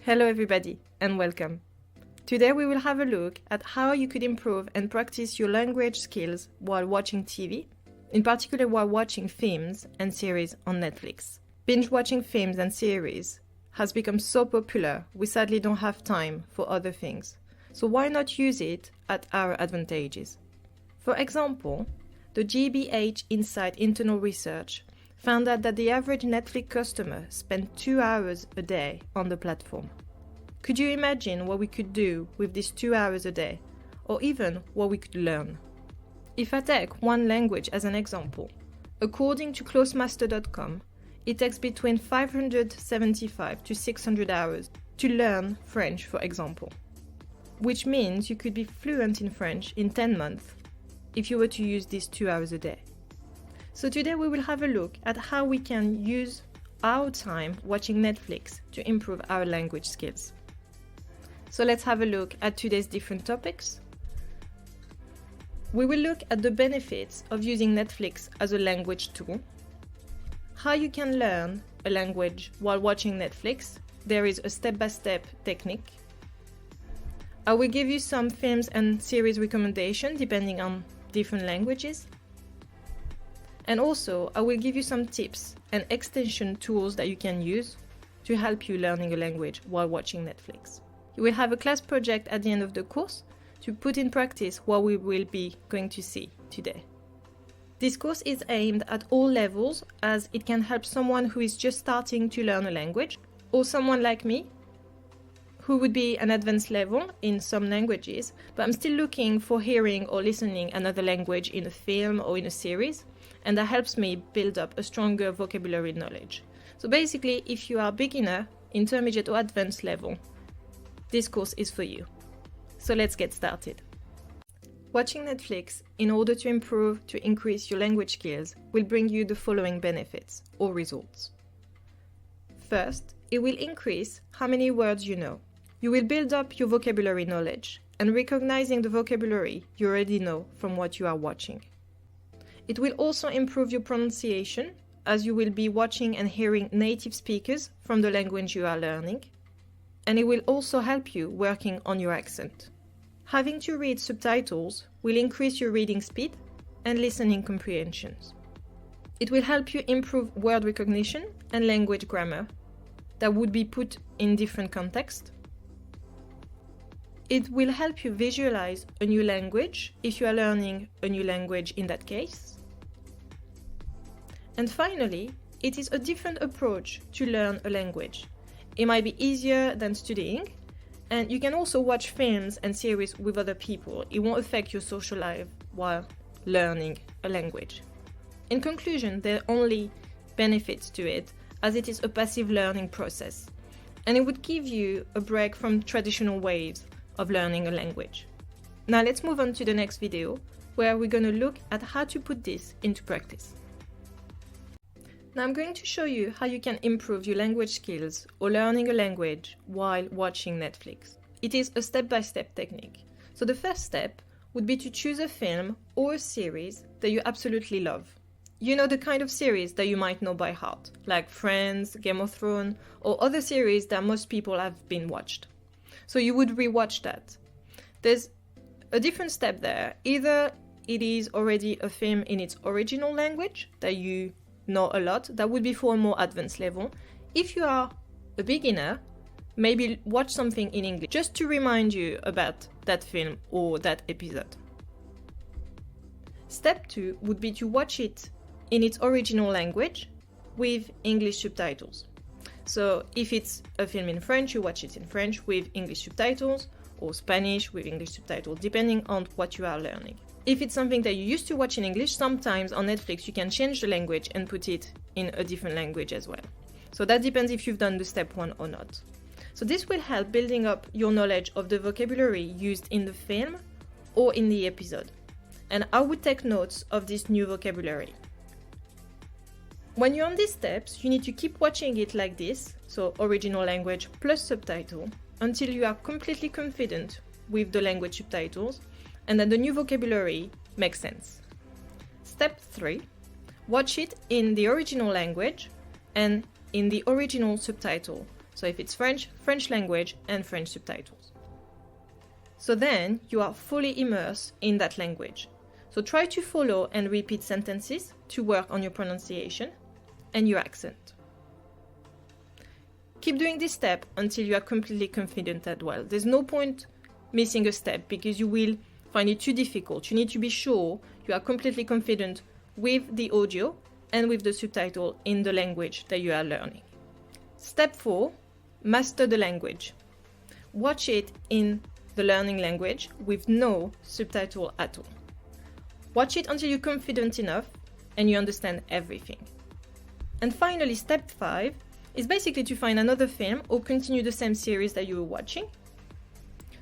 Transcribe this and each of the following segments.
Hello everybody and welcome. Today we will have a look at how you could improve and practice your language skills while watching TV, in particular while watching films and series on Netflix. Binge watching films and series has become so popular we sadly don't have time for other things. So why not use it at our advantages? For example, the GBH Insight internal research found out that the average Netflix customer spent 2 hours a day on the platform. Could you imagine what we could do with these 2 hours a day, or even what we could learn? If I take one language as an example, according to closemaster.com, it takes between 575 to 600 hours to learn French, for example, which means you could be fluent in French in 10 months if you were to use these 2 hours a day. So today we will have a look at how we can use our time watching Netflix to improve our language skills. So let's have a look at today's different topics. We will look at the benefits of using Netflix as a language tool, how you can learn a language while watching Netflix. There is a step-by-step technique. I will give you some films and series recommendations depending on different languages. And also, I will give you some tips and extension tools that you can use to help you learning a language while watching Netflix. You will have a class project at the end of the course to put in practice what we will be going to see today. This course is aimed at all levels as it can help someone who is just starting to learn a language, or someone like me who would be an advanced level in some languages, but I'm still looking for hearing or listening another language in a film or in a series, and that helps me build up a stronger vocabulary knowledge. So basically, if you are beginner, intermediate or advanced level, this course is for you. So let's get started. Watching Netflix in order to improve, to increase your language skills will bring you the following benefits or results. First, it will increase how many words you know. You will build up your vocabulary knowledge and recognizing the vocabulary you already know from what you are watching. It will also improve your pronunciation as you will be watching and hearing native speakers from the language you are learning. And it will also help you working on your accent. Having to read subtitles will increase your reading speed and listening comprehensions. It will help you improve word recognition and language grammar that would be put in different contexts. It will help you visualize a new language if you are learning a new language in that case. And finally, it is a different approach to learn a language. It might be easier than studying, and you can also watch films and series with other people. It won't affect your social life while learning a language. In conclusion, there are only benefits to it as it is a passive learning process, and it would give you a break from traditional ways of learning a language. Now let's move on to the next video where we're going to look at how to put this into practice. Now I'm going to show you how you can improve your language skills or learning a language while watching Netflix. It is a step-by-step technique. So the first step would be to choose a film or a series that you absolutely love. You know, the kind of series that you might know by heart, like Friends, Game of Thrones, or other series that most people have been watched. So you would rewatch that. There's a different step there. Either it is already a film in its original language that you know a lot, that would be for a more advanced level. If you are a beginner, maybe watch something in English just to remind you about that film or that episode. Step 2 would be to watch it in its original language with English subtitles. So if it's a film in French, you watch it in French with English subtitles, or Spanish with English subtitles, depending on what you are learning. If it's something that you used to watch in English, sometimes on Netflix you can change the language and put it in a different language as well. So that depends if you've done the step 1 or not. So this will help building up your knowledge of the vocabulary used in the film or in the episode. And I would take notes of this new vocabulary. When you're on these steps, you need to keep watching it like this, so original language plus subtitle, until you are completely confident with the language subtitles and that the new vocabulary makes sense. Step 3, watch it in the original language and in the original subtitle So if it's French, French language and French subtitles. So then you are fully immersed in that language. So try to follow and repeat sentences to work on your pronunciation and your accent. Keep doing this step until you are completely confident as well. There's no point missing a step because you will find it too difficult. You need to be sure you are completely confident with the audio and with the subtitle in the language that you are learning. Step 4, master the language. Watch it in the learning language with no subtitle at all. Watch it until you're confident enough and you understand everything. And finally, step 5 is basically to find another film or continue the same series that you were watching.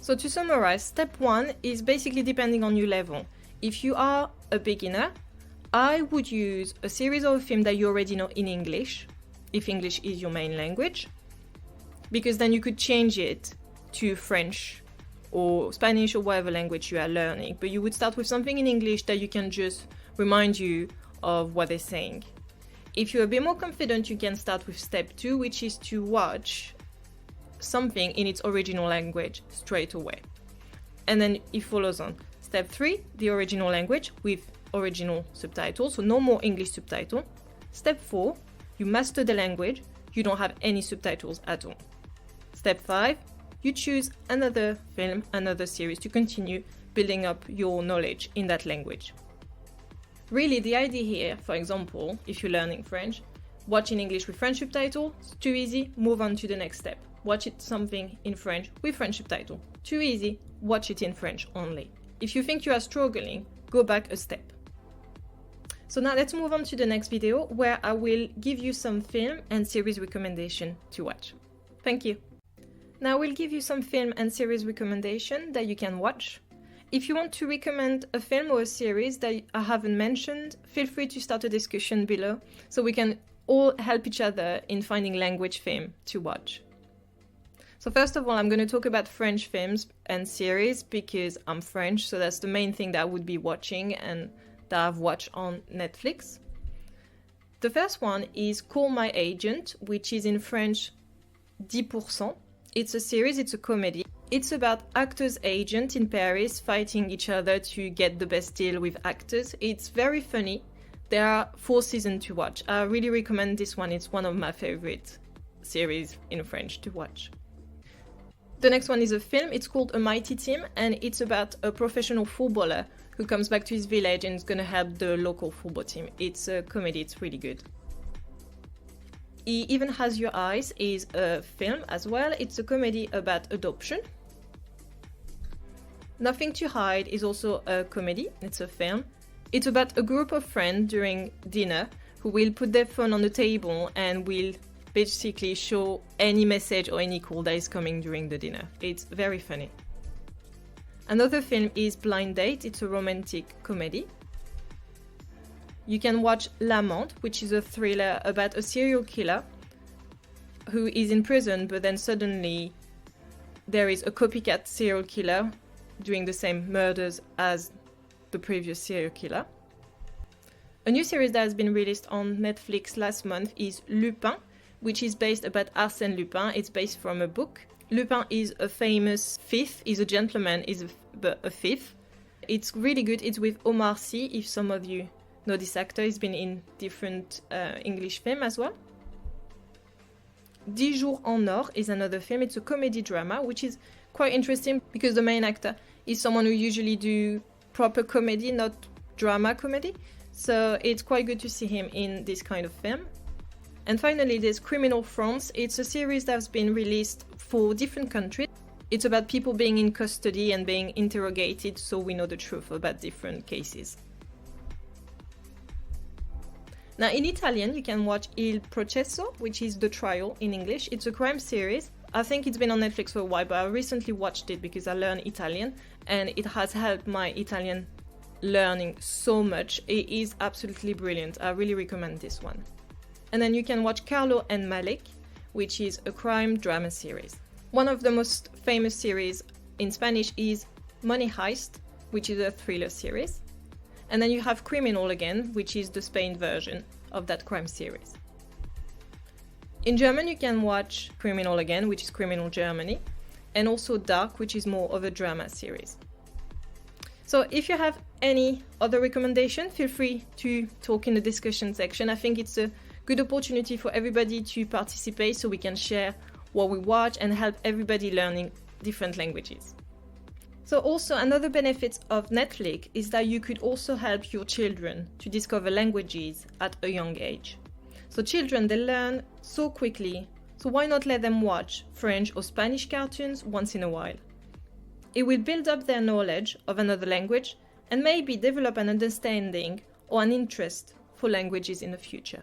So to summarize, step 1 is basically depending on your level. If you are a beginner, I would use a series or a film that you already know in English, if English is your main language, because then you could change it to French or Spanish or whatever language you are learning. But you would start with something in English that you can just remind you of what they're saying. If you're a bit more confident, you can start with step 2, which is to watch something in its original language straight away. And then it follows on. Step 3, the original language with original subtitles, so no more English subtitle. Step 4, you master the language, you don't have any subtitles at all. Step 5, you choose another film, another series to continue building up your knowledge in that language. Really, the idea here, for example, if you're learning French, watching English with French subtitle, it's too easy, move on to the next step. Watch it something in French with French subtitle. Too easy, watch it in French only. If you think you are struggling, go back a step. So now let's move on to the next video where I will give you some film and series recommendation to watch. Thank you. Now I will give you some film and series recommendation that you can watch. If you want to recommend a film or a series that I haven't mentioned, feel free to start a discussion below so we can all help each other in finding language film to watch. So first of all, I'm going to talk about French films and series because I'm French, so that's the main thing that I would be watching and that I've watched on Netflix. The first one is Call My Agent, which is in French 10%. It's a series, it's a comedy. It's about actors' agents in Paris fighting each other to get the best deal with actors. It's very funny. There are 4 seasons to watch. I really recommend this one. It's one of my favorite series in French to watch. The next one is a film. It's called A Mighty Team, and it's about a professional footballer who comes back to his village and is going to help the local football team. It's a comedy. It's really good. He Even Has Your Eyes is a film as well. It's a comedy about adoption. Nothing to Hide is also a comedy. It's a film. It's about a group of friends during dinner who will put their phone on the table and will basically show any message or any call that is coming during the dinner. It's very funny. Another film is Blind Date. It's a romantic comedy. You can watch L'Amante, which is a thriller about a serial killer who is in prison, but then suddenly there is a copycat serial killer doing the same murders as the previous serial killer. A new series that has been released on Netflix last month is Lupin, which is based about Arsène Lupin. It's based from a book. Lupin is a famous thief. He's a gentleman, he's a thief. It's really good. It's with Omar Sy, if some of you know this actor. He's been in different English films as well. 10 Jours en Or is another film. It's a comedy drama, which is quite interesting because the main actor is someone who usually do proper comedy, not drama comedy. So it's quite good to see him in this kind of film. And finally, there's Criminal Fronts. It's a series that's been released for different countries. It's about people being in custody and being interrogated, so we know the truth about different cases. Now, in Italian, you can watch Il Processo, which is the trial in English. It's a crime series. I think it's been on Netflix for a while, but I recently watched it because I learned Italian, and it has helped my Italian learning so much. It is absolutely brilliant. I really recommend this one. And then you can watch Carlo and Malik, which is a crime drama series. One of the most famous series in Spanish is Money Heist, which is a thriller series. And then you have Criminal again, which is the Spain version of that crime series. In German, you can watch Criminal Again, which is Criminal Germany, and also Dark, which is more of a drama series. So if you have any other recommendation, feel free to talk in the discussion section. I think it's a good opportunity for everybody to participate so we can share what we watch and help everybody learning different languages. So also another benefit of Netflix is that you could also help your children to discover languages at a young age. So children, they learn so quickly, so why not let them watch French or Spanish cartoons once in a while? It will build up their knowledge of another language and maybe develop an understanding or an interest for languages in the future.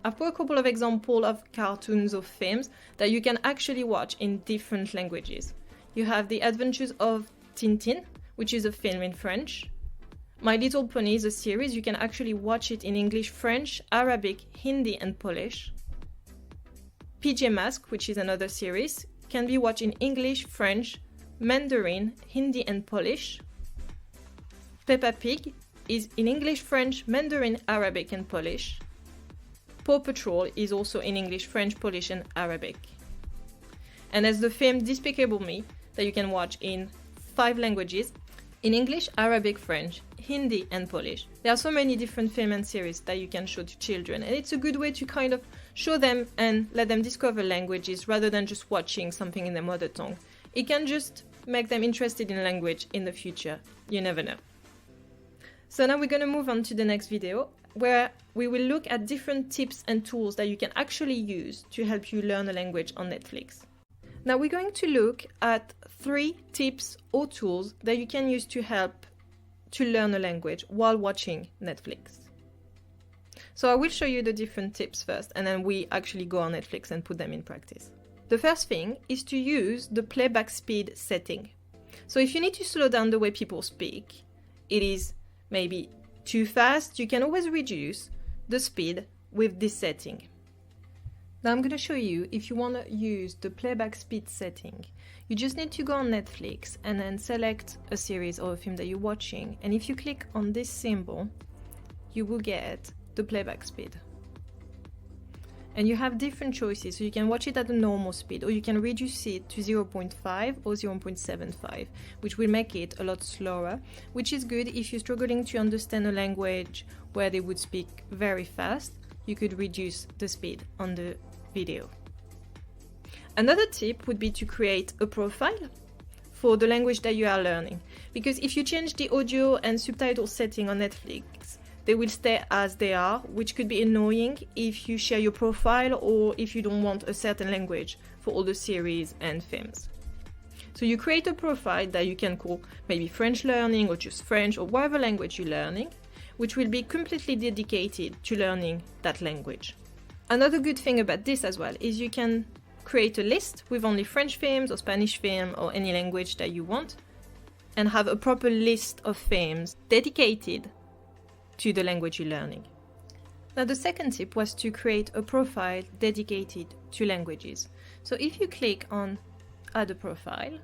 I've put a couple of examples of cartoons or films that you can actually watch in different languages. You have The Adventures of Tintin, which is a film in French. My Little Pony is a series. You can actually watch it in English, French, Arabic, Hindi and Polish. PJ Masks, which is another series, can be watched in English, French, Mandarin, Hindi and Polish. Peppa Pig is in English, French, Mandarin, Arabic and Polish. Paw Patrol is also in English, French, Polish and Arabic. And there's the film Despicable Me that you can watch in 5 languages, in English, Arabic, French, Hindi and Polish. There are so many different films and series that you can show to children, and it's a good way to kind of show them and let them discover languages rather than just watching something in their mother tongue. It can just make them interested in language in the future. You never know. So now we're going to move on to the next video, where we will look at different tips and tools that you can actually use to help you learn a language on Netflix. Now we're going to look at 3 tips or tools that you can use to help to learn a language while watching Netflix. So I will show you the different tips first, and then we actually go on Netflix and put them in practice. The first thing is to use the playback speed setting. So if you need to slow down the way people speak, it is maybe too fast, you can always reduce the speed with this setting. Now I'm going to show you if you want to use the playback speed setting. You just need to go on Netflix and then select a series or a film that you're watching. And if you click on this symbol, you will get the playback speed. And you have different choices, so you can watch it at a normal speed, or you can reduce it to 0.5 or 0.75, which will make it a lot slower, which is good if you're struggling to understand a language where they would speak very fast. You could reduce the speed on the video. Another tip would be to create a profile for the language that you are learning, because if you change the audio and subtitle setting on Netflix, they will stay as they are, which could be annoying if you share your profile or if you don't want a certain language for all the series and films. So you create a profile that you can call maybe French learning or just French or whatever language you're learning, which will be completely dedicated to learning that language. Another good thing about this as well is you can create a list with only French films or Spanish film or any language that you want, and have a proper list of films dedicated to the language you're learning. Now the second tip was to create a profile dedicated to languages. So if you click on add a profile,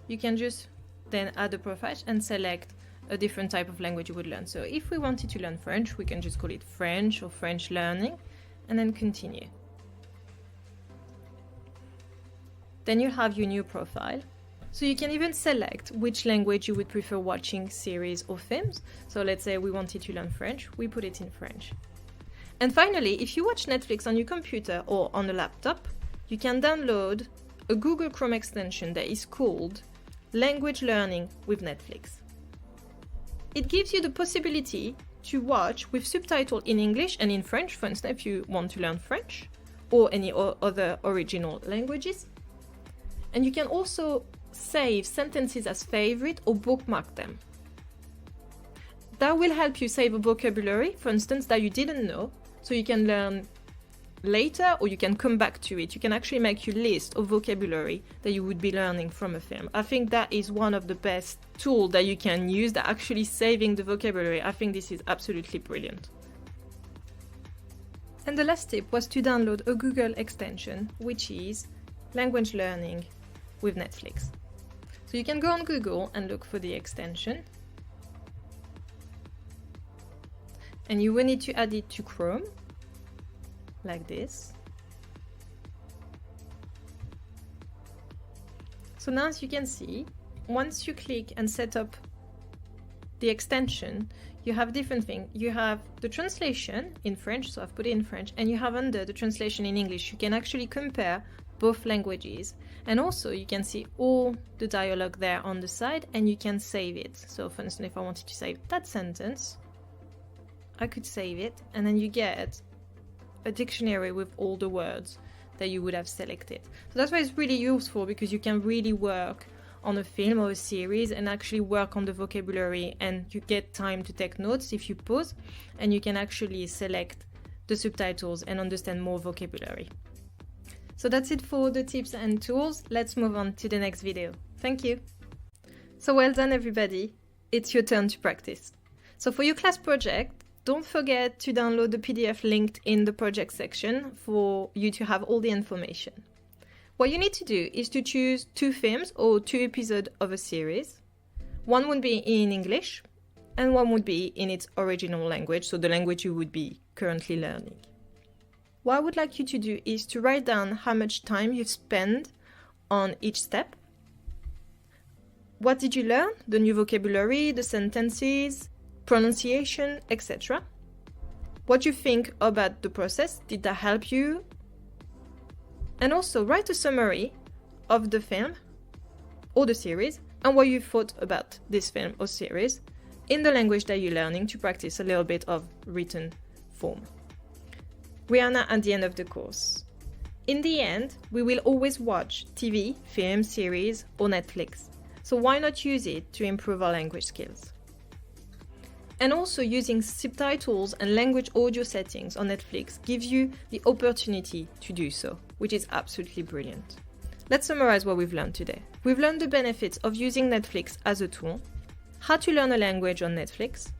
you can just then add a profile and select a different type of language you would learn. So if we wanted to learn French, we can just call it French or French learning and then continue. Then you have your new profile. So you can even select which language you would prefer watching series or films. So let's say we wanted to learn French, we put it in French. And finally, if you watch Netflix on your computer or on a laptop, you can download a Google Chrome extension that is called Language Learning with Netflix. It gives you the possibility to watch with subtitles in English and in French, for instance, if you want to learn French or any other original languages. And you can also save sentences as favorite or bookmark them. That will help you save a vocabulary, for instance, that you didn't know, so you can learn later or you can come back to it. You can actually make your list of vocabulary that you would be learning from a film. I think that is one of the best tools that you can use, that actually saving the vocabulary. I think this is absolutely brilliant. And the last tip was to download a Google extension, which is Language Learning with Netflix. So you can go on Google and look for the extension. And you will need to add it to Chrome, like this. So now, as you can see, once you click and set up the extension, you have different things. You have the translation in French, so I've put it in French, and you have under the translation in English. You can actually compare both languages, and also you can see all the dialogue there on the side, and you can save it. So for instance, if I wanted to save that sentence, I could save it, and then you get a dictionary with all the words that you would have selected. So that's why it's really useful, because you can really work on a film or a series and actually work on the vocabulary, and you get time to take notes if you pause, and you can actually select the subtitles and understand more vocabulary. So that's it for the tips and tools. Let's move on to the next video. Thank you. So well done, everybody. It's your turn to practice. So for your class project, don't forget to download the PDF linked in the project section for you to have all the information. What you need to do is to choose 2 films or 2 episodes of a series. One would be in English and one would be in its original language, so the language you would be currently learning. What I would like you to do is to write down how much time you've spent on each step. What did you learn? The new vocabulary, the sentences, pronunciation, etc. What you think about the process? Did that help you? And also write a summary of the film or the series and what you thought about this film or series in the language that you're learning, to practice a little bit of written form. We are now at the end of the course. In the end, we will always watch TV, film, series, or Netflix. So why not use it to improve our language skills? And also, using subtitles and language audio settings on Netflix gives you the opportunity to do so, which is absolutely brilliant. Let's summarize what we've learned today. We've learned the benefits of using Netflix as a tool, how to learn a language on Netflix.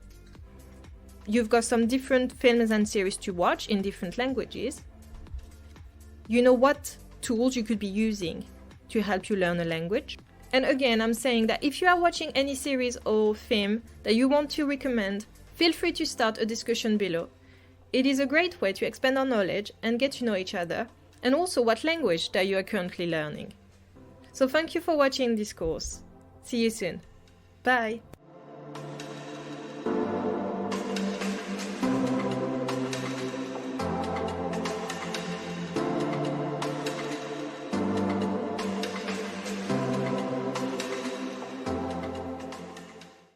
You've got some different films and series to watch in different languages. You know what tools you could be using to help you learn a language. And again, I'm saying that if you are watching any series or film that you want to recommend, feel free to start a discussion below. It is a great way to expand our knowledge and get to know each other, and also what language that you are currently learning. So thank you for watching this course. See you soon. Bye!